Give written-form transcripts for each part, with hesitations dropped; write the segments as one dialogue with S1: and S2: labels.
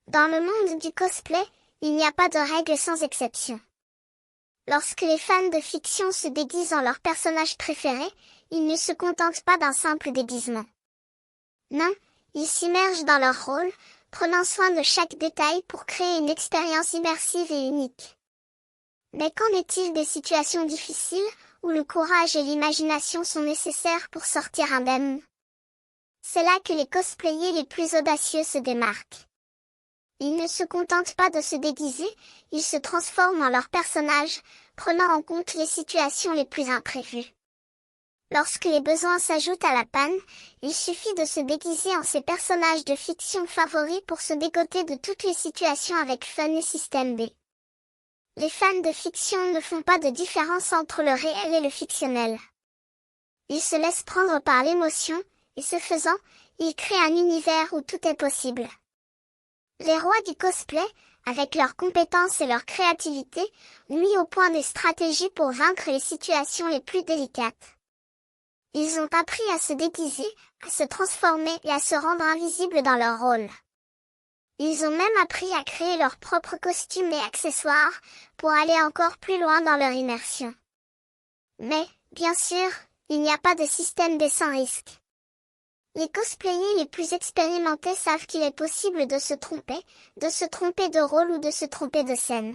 S1: Dans le monde du cosplay, il n'y a pas de règle sans exception. Lorsque les fans de fiction se déguisent en leur personnage préféré, ils ne se contentent pas d'un simple déguisement. Non, ils s'immergent dans leur rôle, prenant soin de chaque détail pour créer une expérience immersive et unique. Mais qu'en est-il des situations difficiles, où le courage et l'imagination sont nécessaires pour sortir indemnes? C'est là que les cosplayers les plus audacieux se démarquent. Ils ne se contentent pas de se déguiser, ils se transforment en leur personnage, prenant en compte les situations les plus imprévues. Lorsque les besoins s'ajoutent à la panne, il suffit de se déguiser en ses personnages de fiction favoris pour se dégoter de toutes les situations avec fun et système B. Les fans de fiction ne font pas de différence entre le réel et le fictionnel. Ils se laissent prendre par l'émotion, et ce faisant, ils créent un univers où tout est possible. Les rois du cosplay, avec leurs compétences et leur créativité, ont mis au point des stratégies pour vaincre les situations les plus délicates. Ils ont appris à se déguiser, à se transformer et à se rendre invisibles dans leur rôle. Ils ont même appris à créer leurs propres costumes et accessoires, pour aller encore plus loin dans leur immersion. Mais, bien sûr, il n'y a pas de système B sans risque. Les cosplayers les plus expérimentés savent qu'il est possible de se tromper de rôle ou de se tromper de scène.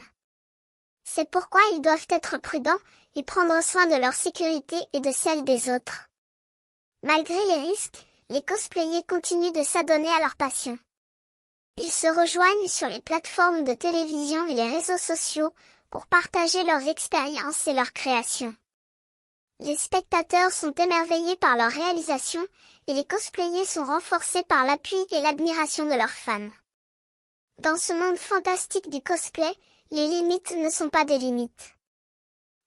S1: C'est pourquoi ils doivent être prudents, et prendre soin de leur sécurité et de celle des autres. Malgré les risques, les cosplayers continuent de s'adonner à leur passion. Ils se rejoignent sur les plateformes de télévision et les réseaux sociaux, pour partager leurs expériences et leurs créations. Les spectateurs sont émerveillés par leur réalisation, et les cosplayers sont renforcés par l'appui et l'admiration de leurs fans. Dans ce monde fantastique du cosplay, les limites ne sont pas des limites.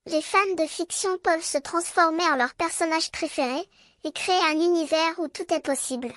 S1: Les fans de fiction peuvent se transformer en leur personnage préféré, et créer un univers où tout est possible.